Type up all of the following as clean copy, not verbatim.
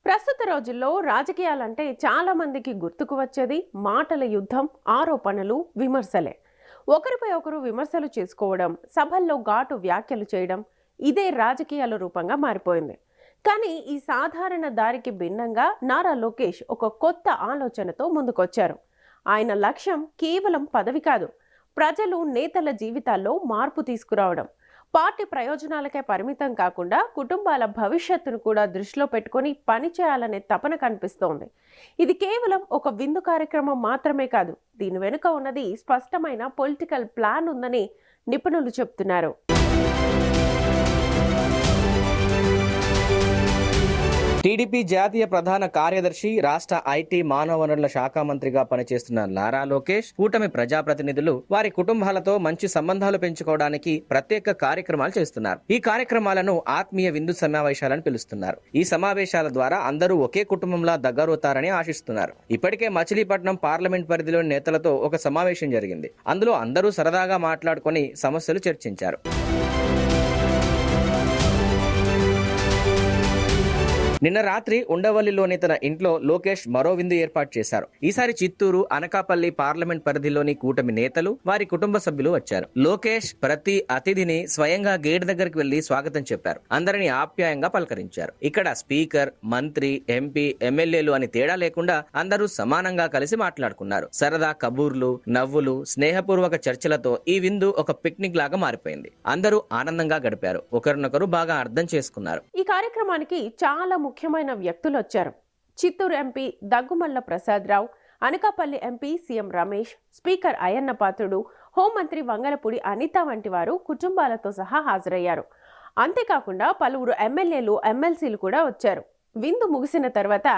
ప్రస్తుత రోజుల్లో రాజకీయాలంటే చాలా మందికి గుర్తుకు వచ్చేది మాటల యుద్ధం, ఆరోపణలు, విమర్శలే. ఒకరిపై ఒకరు విమర్శలు చేసుకోవడం, సభల్లో ఘాటు వ్యాఖ్యలు చేయడం ఇదే రాజకీయాల రూపంగా మారిపోయింది. కానీ ఈ సాధారణ దారికి భిన్నంగా నారా లోకేష్ ఒక కొత్త ఆలోచనతో ముందుకొచ్చారు. ఆయన లక్ష్యం కేవలం పదవి కాదు, ప్రజలు, నేతల జీవితాల్లో మార్పు తీసుకురావడం. పార్టీ ప్రయోజనాలకే పరిమితం కాకుండా కుటుంబాల భవిష్యత్తును కూడా దృష్టిలో పెట్టుకొని పనిచేయాలనే తపన కనిపిస్తోంది. ఇది కేవలం ఒక విందు కార్యక్రమం మాత్రమే కాదు, దీని వెనుక ఉన్నది స్పష్టమైన పొలిటికల్ ప్లాన్ ఉందని నిపుణులు చెప్తున్నారు. టీడీపీ జాతీయ ప్రధాన కార్యదర్శి, రాష్ట్ర ఐటీ మానవ వనరుల శాఖ మంత్రిగా పనిచేస్తున్న నారా లోకేష్ కూటమి ప్రజాప్రతినిధులు వారి కుటుంబాలతో మంచి సంబంధాలు పెంచుకోవడానికి ప్రత్యేక కార్యక్రమాలు చేస్తున్నారు. ఈ కార్యక్రమాలను ఆత్మీయ విందు సమావేశాలను పిలుస్తున్నారు. ఈ సమావేశాల ద్వారా అందరూ ఒకే కుటుంబంలా దగ్గరవుతారని ఆశిస్తున్నారు. ఇప్పటికే మచిలీపట్నం పార్లమెంట్ పరిధిలోని నేతలతో ఒక సమావేశం జరిగింది. అందులో అందరూ సరదాగా మాట్లాడుకొని సమస్యలు చర్చించారు. నిన్న రాత్రి ఉండవల్లిలోని తన ఇంట్లో లోకేష్ మరో విందు ఏర్పాటు చేశారు. ఈసారి చిత్తూరు, అనకాపల్లి పార్లమెంట్ పరిధిలోని కూటమి నేతలు, వారి కుటుంబ సభ్యులు వచ్చారు. లోకేష్ ప్రతి అతిథిని స్వయంగా గేట్ దగ్గరికి వెళ్లి స్వాగతం చెప్పారు. అందరినీ ఆప్యాయంగా పలకరించారు. ఇక్కడ స్పీకర్, మంత్రి, ఎంపీ, ఎమ్మెల్యేలు అని తేడా లేకుండా అందరూ సమానంగా కలిసి మాట్లాడుకున్నారు. సరదా కబూర్లు, నవ్వులు, స్నేహపూర్వక చర్చలతో ఈ విందు ఒక పిక్నిక్ లాగా మారిపోయింది. అందరూ ఆనందంగా గడిపారు. ఒకరినొకరు బాగా అర్థం చేసుకున్నారు. ఈ కార్యక్రమానికి చాలా ముఖ్యమైన వ్యక్తులు వచ్చారు. Chittoor MP Daggumalla Prasada, Anakapalli MP CM Ramesh, speaker Ayyanna Patrudu, హోంమంత్రి వంగలపూడి అనిత వంటి వారు కుటుంబాలతో సహా హాజరయ్యారు. అంతేకాకుండా పలువురు ఎమ్మెల్యేలు, ఎమ్మెల్సీలు కూడా వచ్చారు. విందు ముగిసిన తర్వాత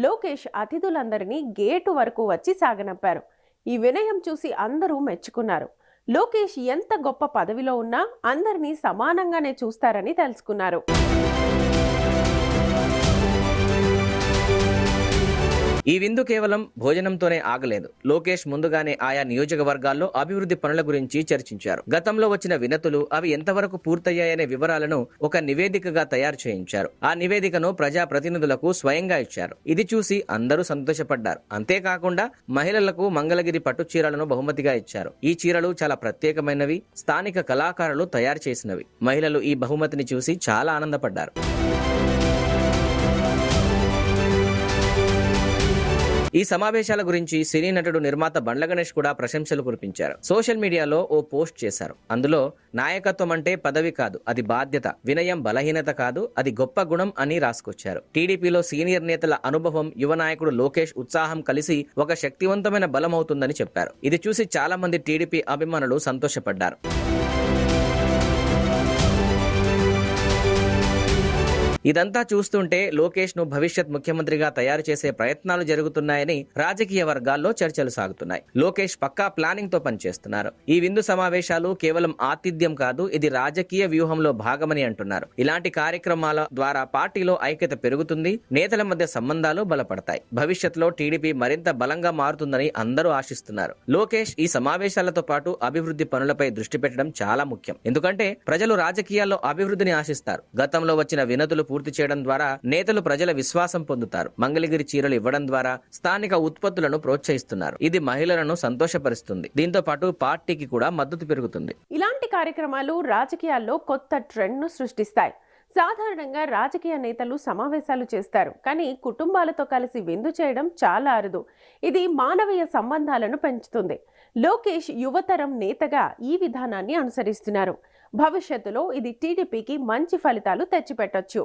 లోకేష్ అతిథులందరినీ గేటు వరకు వచ్చి సాగనంపారు. ఈ వినయం చూసి అందరూ మెచ్చుకున్నారు. లోకేష్ ఎంత గొప్ప పదవిలో ఉన్నా అందరినీ సమానంగానే చూస్తారని తెలుసుకున్నారు. ఈ విందు కేవలం భోజనంతోనే ఆగలేదు. లోకేష్ ముందుగానే ఆయా నియోజకవర్గాల్లో అభివృద్ధి పనుల గురించి చర్చించారు. గతంలో వచ్చిన వినతులు, అవి ఎంతవరకు పూర్తయ్యాయనే వివరాలను ఒక నివేదికగా తయారు చేయించారు. ఆ నివేదికను ప్రజా ప్రతినిధులకు స్వయంగా ఇచ్చారు. ఇది చూసి అందరూ సంతోషపడ్డారు. అంతేకాకుండా మహిళలకు మంగళగిరి పట్టు చీరలను బహుమతిగా ఇచ్చారు. ఈ చీరలు చాలా ప్రత్యేకమైనవి, స్థానిక కళాకారులు తయారు చేసినవి. మహిళలు ఈ బహుమతిని చూసి చాలా ఆనందపడ్డారు. ఈ సమావేశాల గురించి సినీ నటుడు, నిర్మాత బండ్ల గణేష్ కూడా ప్రశంసలు కురిపించారు. సోషల్ మీడియాలో ఓ పోస్ట్ చేశారు. అందులో నాయకత్వం అంటే పదవి కాదు, అది బాధ్యత. వినయం బలహీనత కాదు, అది గొప్ప గుణం అని రాసుకొచ్చారు. టీడీపీలో సీనియర్ నేతల అనుభవం, యువ నాయకుడు లోకేష్ ఉత్సాహం కలిసి ఒక శక్తివంతమైన బలం అవుతుందని చెప్పారు. ఇది చూసి చాలా మంది టీడీపీ అభిమానులు సంతోషపడ్డారు. ఇదంతా చూస్తుంటే లోకేష్ ను భవిష్యత్ ముఖ్యమంత్రిగా తయారు చేసే ప్రయత్నాలు జరుగుతున్నాయని రాజకీయ వర్గాల్లో చర్చలు సాగుతున్నాయి. లోకేష్ పక్కా ప్లానింగ్ తో పనిచేస్తున్నారు. ఈ విందు సమావేశాలు కేవలం ఆతిథ్యం కాదు, ఇది రాజకీయ వ్యూహంలో భాగమని అంటున్నారు. ఇలాంటి కార్యక్రమాల ద్వారా పార్టీలో ఐక్యత పెరుగుతుంది, నేతల మధ్య సంబంధాలు బలపడతాయి. భవిష్యత్తులో టీడీపీ మరింత బలంగా మారుతుందని అందరూ ఆశిస్తున్నారు. లోకేష్ ఈ సమావేశాలతో పాటు అభివృద్ధి పనులపై దృష్టి పెట్టడం చాలా ముఖ్యం. ఎందుకంటే ప్రజలు రాజకీయాల్లో అభివృద్ధిని ఆశిస్తారు. గతంలో వచ్చిన వినతులు పూర్తి చేయడం ద్వారా నేతలు ప్రజల విశ్వాసం పొందుతారు. మంగళగిరి చీరలు ఇవ్వడం ద్వారా స్థానిక ఉత్పత్తులను ప్రోత్సహిస్తున్నారు. ఇది మహిళలను సంతోషపరుస్తుంది. దీంతో పాటు పార్టీకి కూడా మద్దతు పెరుగుతుంది. ఇలాంటి కార్యక్రమాలు రాజకీయాల్లో కొత్త ట్రెండ్ ను సృష్టిస్తాయి. సాధారణంగా రాజకీయ నేతలు సమావేశాలు చేస్తారు, కానీ కుటుంబాలతో కలిసి విందు చేయడం చాలా అరుదు. ఇది మానవీయ సంబంధాలను పెంచుతుంది. లోకేష్ యువతరం నేతగా ఈ విధానాన్ని అనుసరిస్తున్నారు. భవిష్యత్తులో ఇది టీడీపీకి మంచి ఫలితాలు తెచ్చిపెట్టొచ్చు.